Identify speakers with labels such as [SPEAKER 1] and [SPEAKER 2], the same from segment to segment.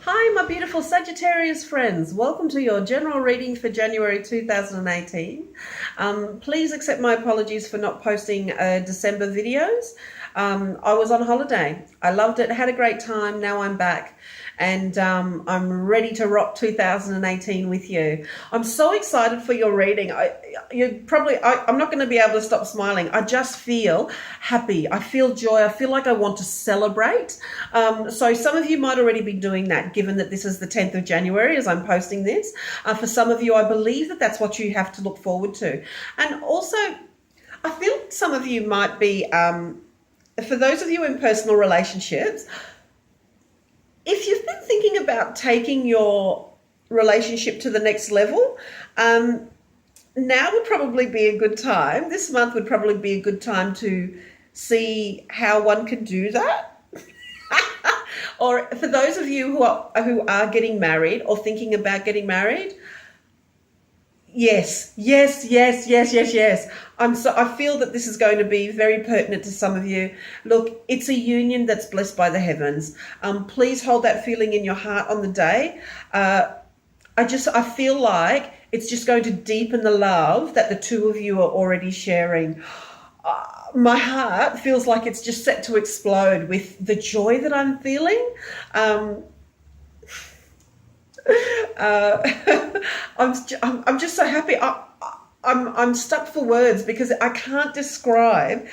[SPEAKER 1] Hi, my beautiful Sagittarius friends. Welcome to your general reading for January 2018. Please accept my apologies for not posting December videos. I was on holiday. I loved it, had a great time. Now I'm back and I'm ready to rock 2018 with you. I'm so excited for your reading. I'm not going to be able to stop smiling. I just feel happy. I feel joy. I feel like I want to celebrate. So some of you might already be doing that, given that this is the 10th of January as I'm posting this. For some of you, I believe that that's what you have to look forward to. And also, I feel some of you might be, for those of you in personal relationships, if you've been thinking about taking your relationship to the next level, now would probably be a good time. This month would probably be a good time to see how one can do that. Or for those of you who are getting married or thinking about getting married, yes. I feel that this is going to be very pertinent to some of you. Look, it's a union that's blessed by the heavens. Please hold that feeling in your heart on the day. I feel like it's just going to deepen the love that the two of you are already sharing. My heart feels like it's just set to explode with the joy that I'm feeling. I'm just so happy. I'm stuck for words because I can't describe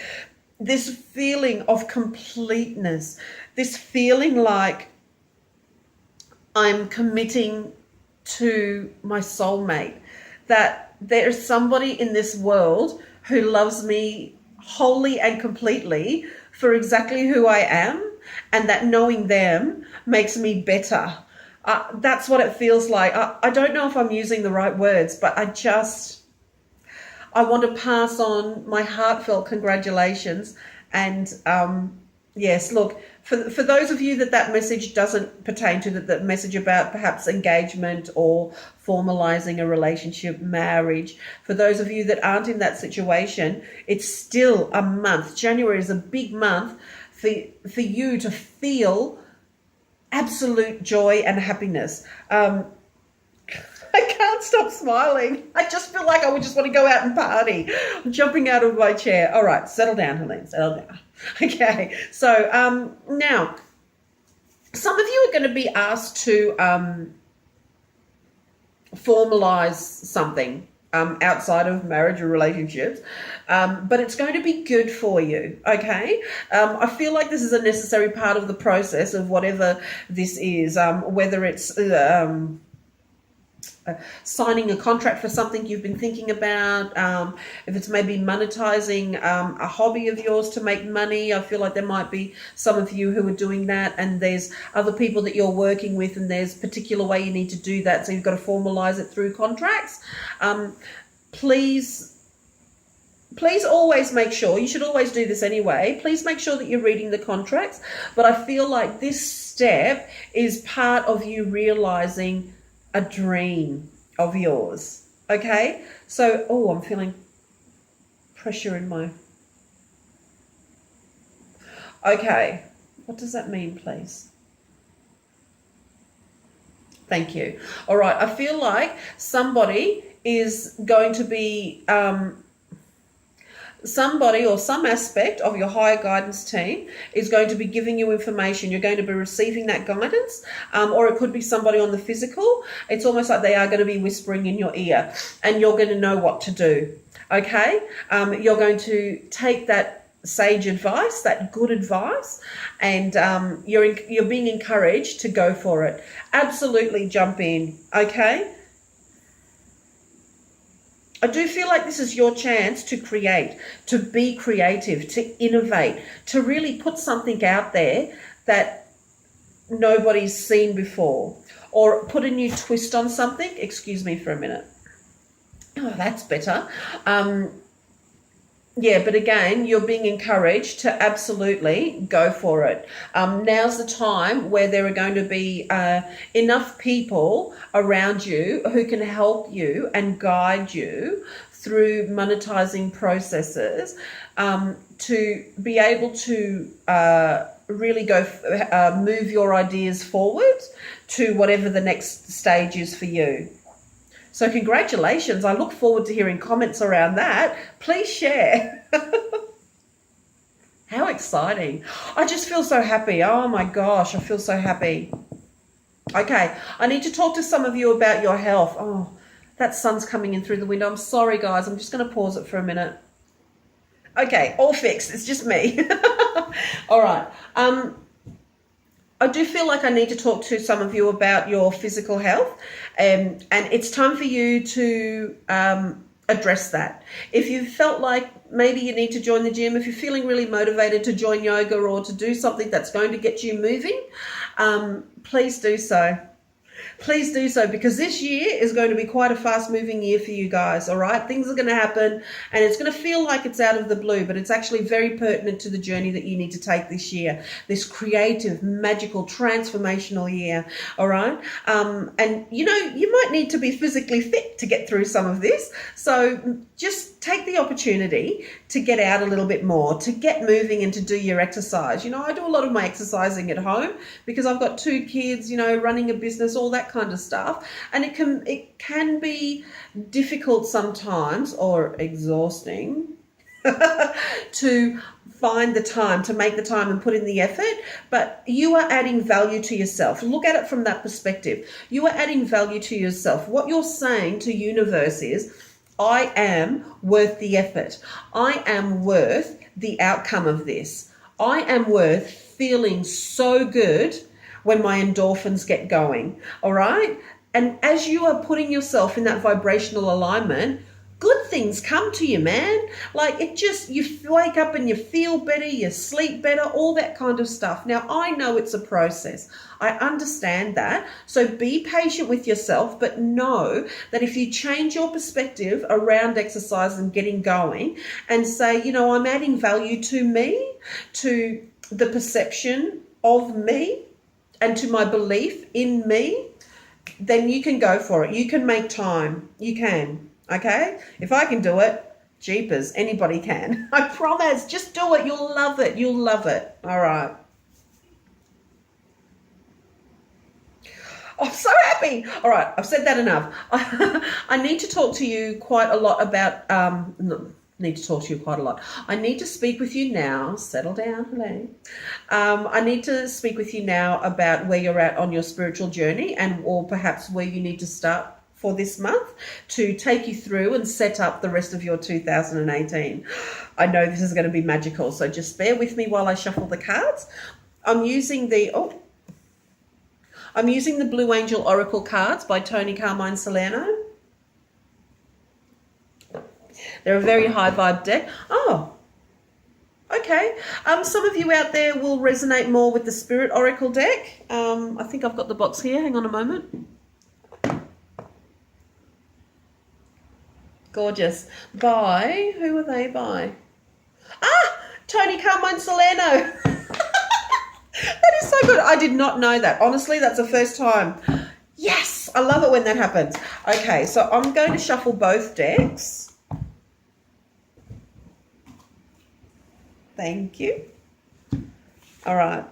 [SPEAKER 1] this feeling of completeness, this feeling like I'm committing to my soulmate, that there's somebody in this world who loves me wholly and completely for exactly who I am, and that knowing them makes me better. That's what it feels like. I don't know if I'm using the right words, but I want to pass on my heartfelt congratulations. And yes, look, for those of you that message doesn't pertain to, that message about perhaps engagement or formalizing a relationship, marriage, for those of you that aren't in that situation, it's still a month. January is a big month for you to feel absolute joy and happiness. I can't stop smiling. I just feel like I would just want to go out and party. I'm jumping out of my chair. All right, settle down, Helene, settle down. Okay, so now, some of you are going to be asked to formalize something outside of marriage or relationships, but it's going to be good for you, okay? I feel like this is a necessary part of the process of whatever this is, whether it's signing a contract for something you've been thinking about, if it's maybe monetizing a hobby of yours to make money. I feel like there might be some of you who are doing that, and there's other people that you're working with, and there's a particular way you need to do that, so you've got to formalize it through contracts. Please always make sure, you should always do this anyway, please make sure that you're reading the contracts, but I feel like this step is part of you realizing a dream of yours, okay? So, I'm feeling pressure in my... Okay, what does that mean, please? Thank you. All right, I feel like somebody is going to be... somebody or some aspect of your higher guidance team is going to be giving you information. You're going to be receiving that guidance, or it could be somebody on the physical. It's almost like they are going to be whispering in your ear, and you're going to know what to do, okay? You're going to take that sage advice, that good advice, and you're being encouraged to go for it. Absolutely jump in, okay? I do feel like this is your chance to create, to be creative, to innovate, to really put something out there that nobody's seen before, or put a new twist on something. Excuse me for a minute. Oh, that's better. Yeah, but again, you're being encouraged to absolutely go for it. Now's the time where there are going to be enough people around you who can help you and guide you through monetizing processes to be able to really go move your ideas forward to whatever the next stage is for you. So congratulations. I look forward to hearing comments around that. Please share. How exciting. I just feel so happy. Oh my gosh, I feel so happy. Okay, I need to talk to some of you about your health. Oh, that sun's coming in through the window. I'm sorry, guys. I'm just going to pause it for a minute. Okay, all fixed. It's just me. All right. I do feel like I need to talk to some of you about your physical health, and it's time for you to address that. If you felt like maybe you need to join the gym, if you're feeling really motivated to join yoga or to do something that's going to get you moving, please do so. Please do so, because this year is going to be quite a fast-moving year for you guys, all right? Things are going to happen, and it's going to feel like it's out of the blue, but it's actually very pertinent to the journey that you need to take this year, this creative, magical, transformational year, all right? And, you know, you might need to be physically fit to get through some of this, so just take the opportunity to get out a little bit more, to get moving and to do your exercise. You know, I do a lot of my exercising at home because I've got 2 kids, you know, running a business, all that kind of stuff. And it can be difficult sometimes, or exhausting, to find the time, to make the time and put in the effort, but you are adding value to yourself. Look at it from that perspective. You are adding value to yourself. What you're saying to universe is, I am worth the effort. I am worth the outcome of this. I am worth feeling so good when my endorphins get going, all right? And as you are putting yourself in that vibrational alignment, good things come to you, man. Like, it just, you wake up and you feel better, you sleep better, all that kind of stuff. Now, I know it's a process. I understand that. So be patient with yourself, but know that if you change your perspective around exercise and getting going and say, you know, I'm adding value to me, to the perception of me, and to my belief in me, then you can go for it. You can make time. You can. Okay? If I can do it, jeepers, anybody can. I promise. Just do it. You'll love it. You'll love it. All right. Oh, I'm so happy. All right. I've said that enough. I need to talk to you quite a lot about, need to talk to you quite a lot. I need to speak with you now. Settle down. Hello. I need to speak with you now about where you're at on your spiritual journey, or perhaps where you need to start for this month to take you through and set up the rest of your 2018. I know this is going to be magical, so just bear with me while I shuffle the cards. I'm using the Blue Angel Oracle cards by Tony Carmine Salerno. They're a very high vibe deck. Oh, okay. Some of you out there will resonate more with the Spirit Oracle deck. I think I've got the box here. Hang on a moment. Gorgeous. By, who are they by? Tony Carmine Salerno. That is so good. I did not know that. Honestly, that's the first time. Yes, I love it when that happens. Okay, so I'm going to shuffle both decks. Thank you. All right.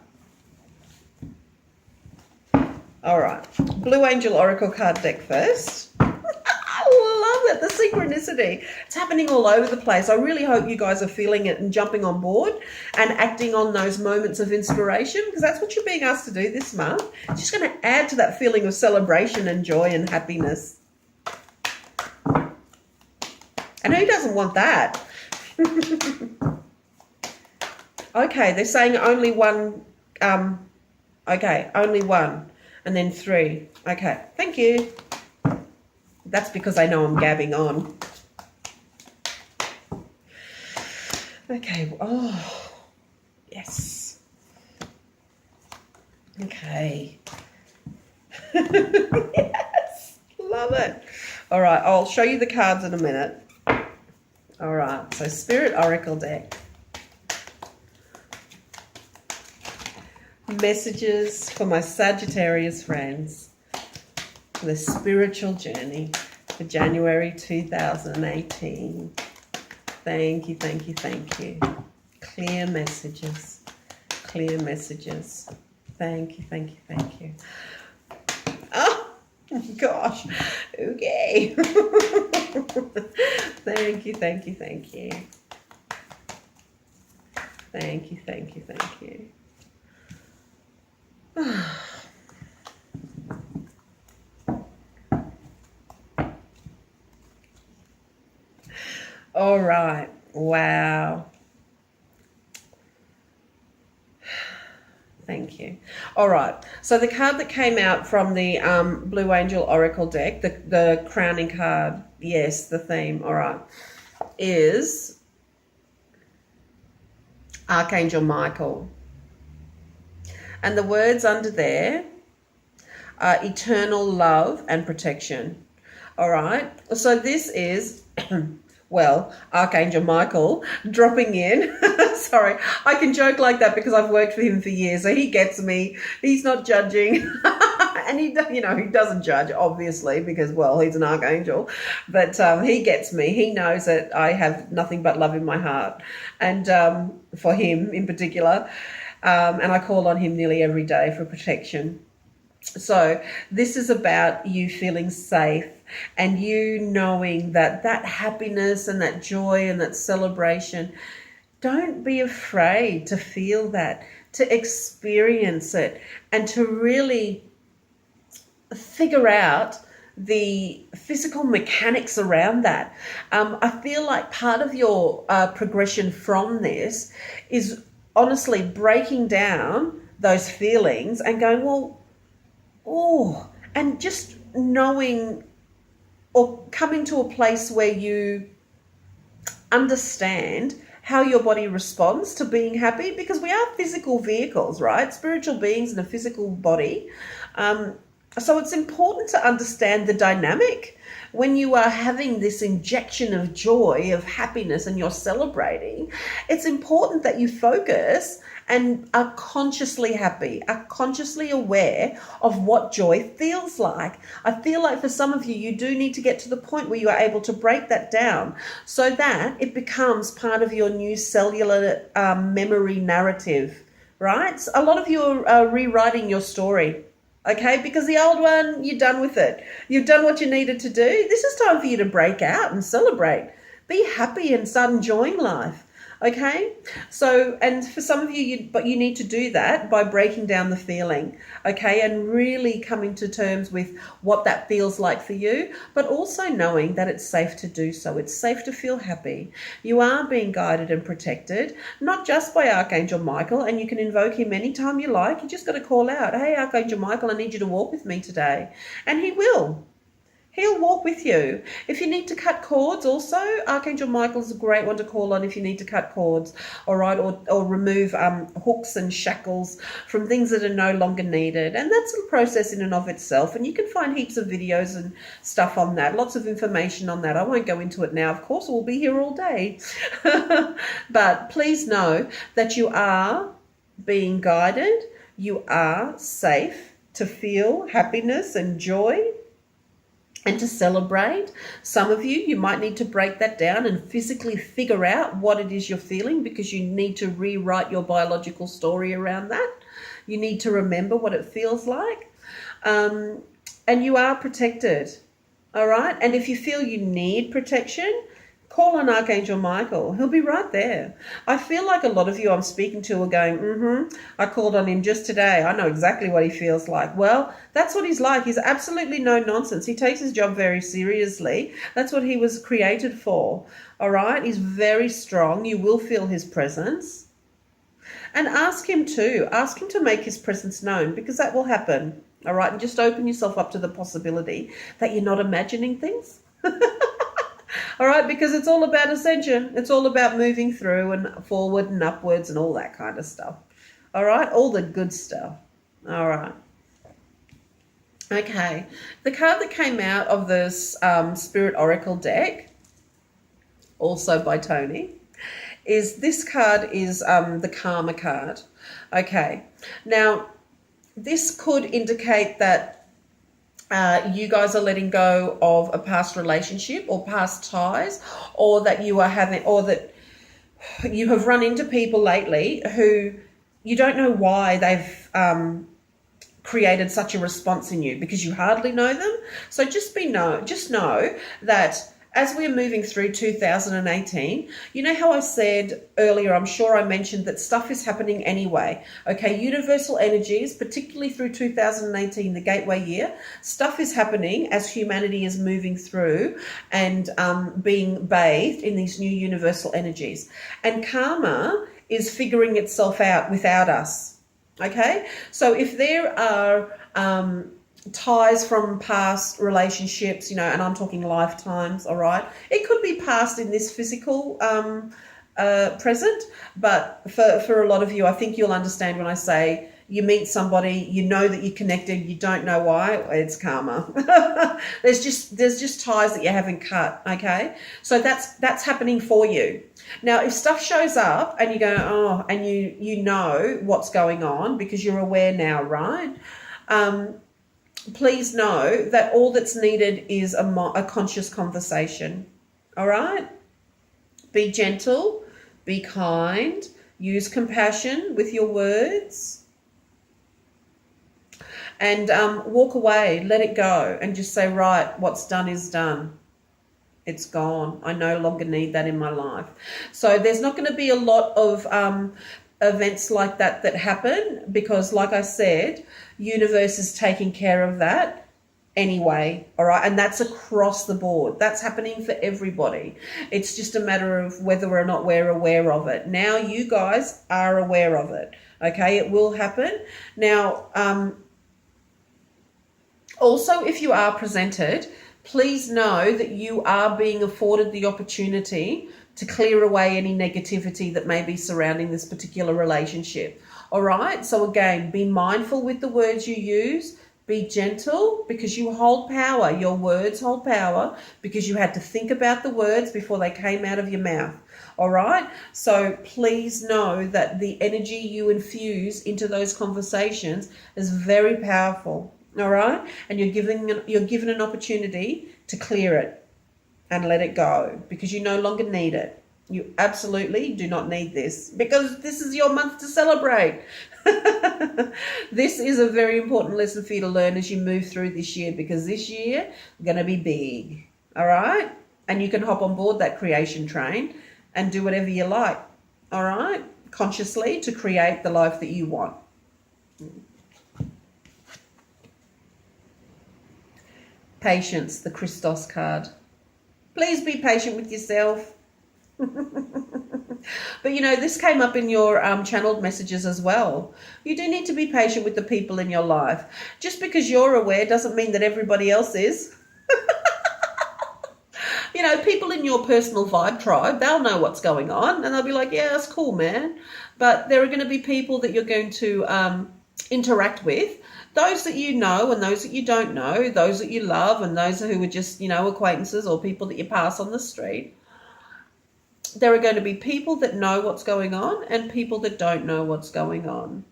[SPEAKER 1] All right. Blue Angel Oracle card deck first. I love it, the synchronicity. It's happening all over the place. I really hope you guys are feeling it and jumping on board and acting on those moments of inspiration, because that's what you're being asked to do this month. It's just going to add to that feeling of celebration and joy and happiness. And who doesn't want that? Okay, they're saying only one. Okay, only one. And then 3. Okay, thank you. That's because I know I'm gabbing on. Okay, oh, yes. Okay. Yes, love it. All right, I'll show you the cards in a minute. All right, so Spirit Oracle deck. Messages for my Sagittarius friends. The spiritual journey for January 2018. Thank you, thank you, thank you. Clear messages. clear messages. Thank you, thank you, thank you. Oh, gosh. Okay. Thank you, thank you, thank you. Thank you, thank you, thank you. All right. Wow. Thank you. All right. So the card that came out from the Blue Angel Oracle deck, the crowning card, yes, the theme, all right, is Archangel Michael. And the words under there are eternal love and protection. All right. So this is, well, Archangel Michael dropping in. Sorry, I can joke like that because I've worked with him for years, so he gets me. He's not judging. And he doesn't judge, obviously, because, well, he's an archangel. But he gets me. He knows that I have nothing but love in my heart. And for him in particular. And I call on him nearly every day for protection. So this is about you feeling safe and you knowing that happiness and that joy and that celebration, don't be afraid to feel that, to experience it, and to really figure out the physical mechanics around that. I feel like part of your progression from this is honestly breaking down those feelings and going, well, oh, and just knowing or coming to a place where you understand how your body responds to being happy, because we are physical vehicles, right? Spiritual beings in a physical body. So it's important to understand the dynamic when you are having this injection of joy, of happiness, and you're celebrating. It's important that you focus and are consciously happy, are consciously aware of what joy feels like. I feel like for some of you, you do need to get to the point where you are able to break that down so that it becomes part of your new cellular memory narrative, right? So a lot of you are rewriting your story. Okay, because the old one, you're done with it. You've done what you needed to do. This is time for you to break out and celebrate. Be happy and start enjoying life. Okay, so, and for some of you, you need to do that by breaking down the feeling, okay, and really coming to terms with what that feels like for you, but also knowing that it's safe to do so. It's safe to feel happy. You are being guided and protected, not just by Archangel Michael, and you can invoke him anytime you like. You just got to call out, hey, Archangel Michael, I need you to walk with me today, and he will. He'll walk with you. If you need to cut cords also, Archangel Michael's a great one to call on if you need to cut cords, all right, or remove hooks and shackles from things that are no longer needed. And that's a process in and of itself. And you can find heaps of videos and stuff on that, lots of information on that. I won't go into it now. Of course, we'll be here all day. But please know that you are being guided. You are safe to feel happiness and joy and to celebrate. Some of you might need to break that down and physically figure out what it is you're feeling, because you need to rewrite your biological story around that. You need to remember what it feels like. And you are protected, all right? And if you feel you need protection, call on Archangel Michael. He'll be right there. I feel like a lot of you I'm speaking to are going, I called on him just today. I know exactly what he feels like. Well, that's what he's like. He's absolutely no nonsense. He takes his job very seriously. That's what he was created for, all right? He's very strong. You will feel his presence. And ask him to make his presence known, because that will happen, all right? And just open yourself up to the possibility that you're not imagining things. All right, because it's all about ascension. It's all about moving through and forward and upwards and all that kind of stuff. All right, all the good stuff. All right. Okay, the card that came out of this Spirit Oracle deck, also by Tony, is this card is the Karma card. Okay, now this could indicate that you guys are letting go of a past relationship or past ties, or that you are having, or that you have run into people lately who you don't know why they've created such a response in you, because you hardly know them. So just know that as we're moving through 2018, you know how I said earlier, I'm sure I mentioned that stuff is happening anyway. Okay, universal energies, particularly through 2018, the gateway year, stuff is happening as humanity is moving through and being bathed in these new universal energies. And karma is figuring itself out without us. Okay, so if there are ties from past relationships, you know, and I'm talking lifetimes, all right, it could be past in this physical present, but for a lot of you, I think you'll understand when I say you meet somebody, you know that you're connected, you don't know why, it's karma. there's just ties that you haven't cut. Okay, so that's happening for you. Now, if stuff shows up and you go, oh, and you know what's going on because you're aware now, right? Please know that all that's needed is a conscious conversation. All right? Be gentle, be kind, use compassion with your words, and walk away, let it go, and just say, right, what's done is done. It's gone. I no longer need that in my life. So there's not going to be a lot of events like that happen because, like I said, universe is taking care of that anyway, all right? And that's across the board. That's happening for everybody. It's just a matter of whether or not we're aware of it. Now you guys are aware of it, okay? It will happen. Now, also, if you are presented, please know that you are being afforded the opportunity to clear away any negativity that may be surrounding this particular relationship. All right? So again, be mindful with the words you use. Be gentle because you hold power. Your words hold power because you had to think about the words before they came out of your mouth. All right? So please know that the energy you infuse into those conversations is very powerful. All right? And you're given an opportunity to clear it and let it go because you no longer need it. You absolutely do not need this because this is your month to celebrate. This is a very important lesson for you to learn as you move through this year because this year is going to be big. All right? And you can hop on board that creation train and do whatever you like. All right? Consciously to create the life that you want. Patience, the Christos card. Please be patient with yourself. But, you know, this came up in your channeled messages as well. You do need to be patient with the people in your life. Just because you're aware doesn't mean that everybody else is. You know, people in your personal vibe tribe, they'll know what's going on and they'll be like, yeah, that's cool, man. But there are going to be people that you're going to interact with. Those that you know and those that you don't know, those that you love and those who are just, you know, acquaintances or people that you pass on the street. There are going to be people that know what's going on and people that don't know what's going on.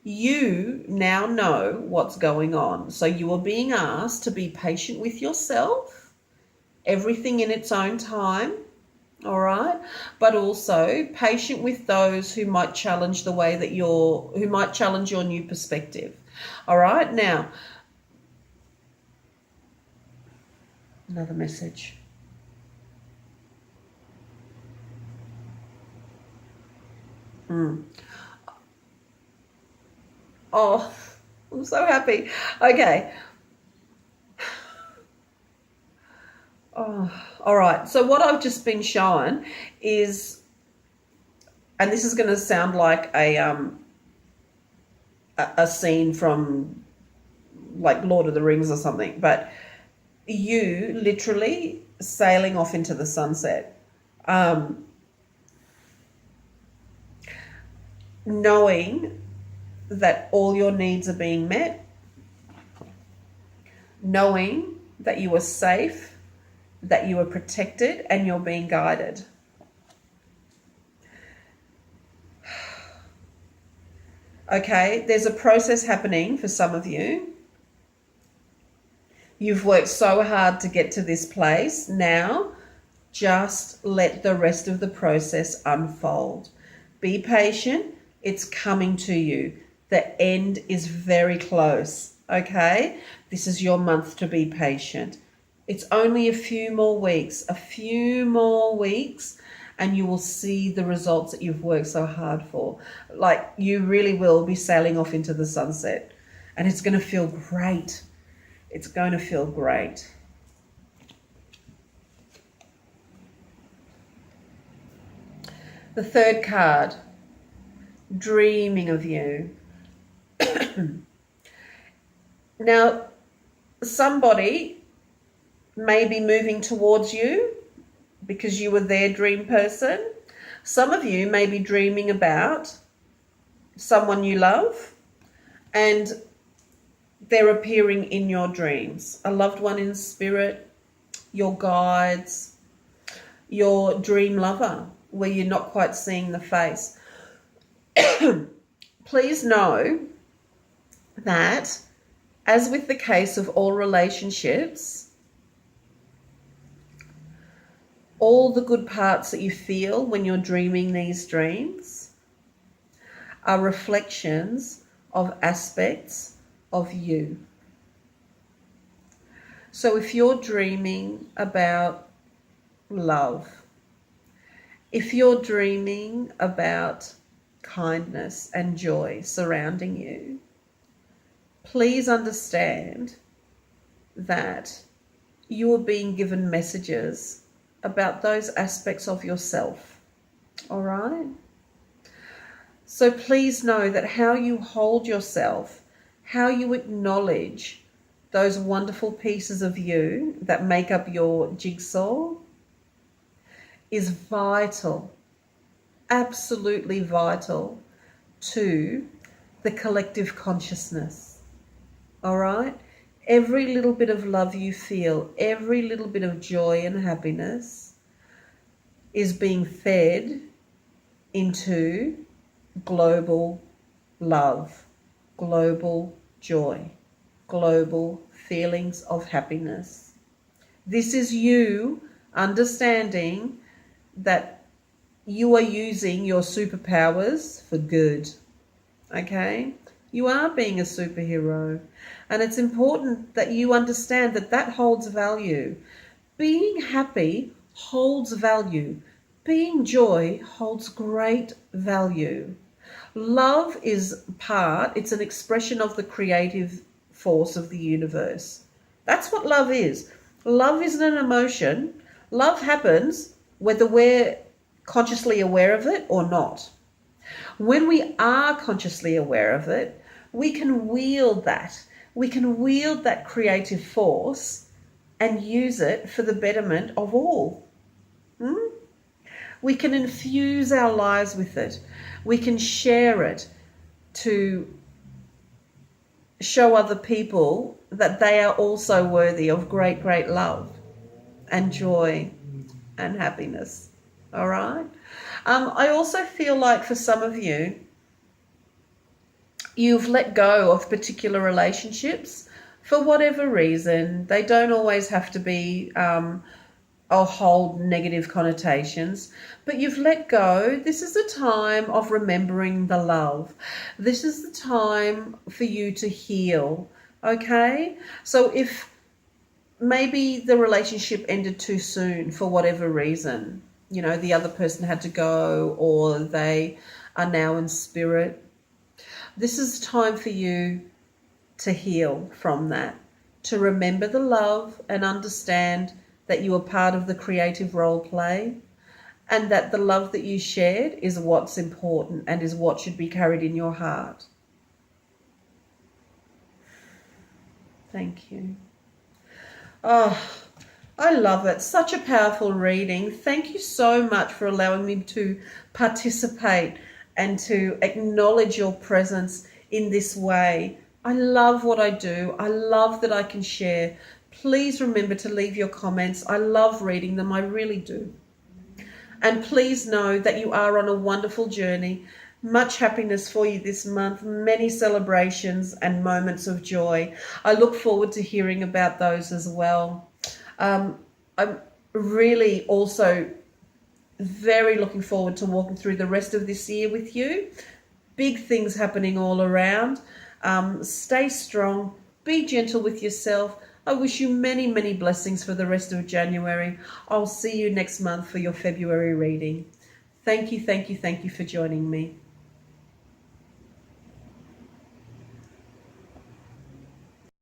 [SPEAKER 1] You now know what's going on. So you are being asked to be patient with yourself, everything in its own time, all right? But also patient with those who might challenge the way that who might challenge your new perspective. All right, now, another message. Oh, I'm so happy. Okay. Oh, all right. So what I've just been shown is, and this is going to sound like a scene from like Lord of the Rings or something, but you literally sailing off into the sunset, knowing that all your needs are being met, knowing that you are safe, that you are protected, and you're being guided. Okay, there's a process happening for some of you. You've worked so hard to get to this place. Now, just let the rest of the process unfold. Be patient. It's coming to you. The end is very close, okay? This is your month to be patient. It's only a few more weeks, and you will see the results that you've worked so hard for. Like, you really will be sailing off into the sunset, and it's going to feel great. It's going to feel great. The third card, dreaming of you. Now, somebody may be moving towards you because you were their dream person. Some of you may be dreaming about someone you love and they're appearing in your dreams. A loved one in spirit, your guides, your dream lover, where you're not quite seeing the face. Please know that, as with the case of all relationships, all the good parts that you feel when you're dreaming these dreams are reflections of aspects of you. So if you're dreaming about love, if you're dreaming about kindness and joy surrounding you, please understand that you are being given messages about those aspects of yourself. All right? So please know that how you hold yourself, how you acknowledge those wonderful pieces of you that make up your jigsaw is vital, absolutely vital to the collective consciousness. All right? Every little bit of love you feel, every little bit of joy and happiness is being fed into global love, global joy, global feelings of happiness. This is you understanding that you are using your superpowers for good, okay? You are being a superhero, and it's important that you understand that that holds value. Being happy holds value. Being joy holds great value. Love is it's an expression of the creative force of the universe. That's what love is. Love isn't an emotion. Love happens whether we're consciously aware of it or not. When we are consciously aware of it, we can wield that. We can wield that creative force and use it for the betterment of all. We can infuse our lives with it. We can share it to show other people that they are also worthy of great, great love and joy and happiness. All right? I also feel like for some of you, you've let go of particular relationships for whatever reason. They don't always have to be or hold negative connotations, but you've let go. This is a time of remembering the love. This is the time for you to heal, okay? So if maybe the relationship ended too soon for whatever reason, you know, the other person had to go or they are now in spirit, this is time for you to heal from that, to remember the love and understand that you are part of the creative role play and that the love that you shared is what's important and is what should be carried in your heart. Thank you. Oh, I love it. Such a powerful reading. Thank you so much for allowing me to participate and to acknowledge your presence in this way. I love what I do. I love that I can share. Please remember to leave your comments. I love reading them. I really do. And please know that you are on a wonderful journey. Much happiness for you this month. Many celebrations and moments of joy. I look forward to hearing about those as well. I'm really also very looking forward to walking through the rest of this year with you. big things happening all around. Stay strong. Be gentle with yourself. I wish you many, many blessings for the rest of January. I'll see you next month for your February reading. Thank you, thank you, thank you for joining me.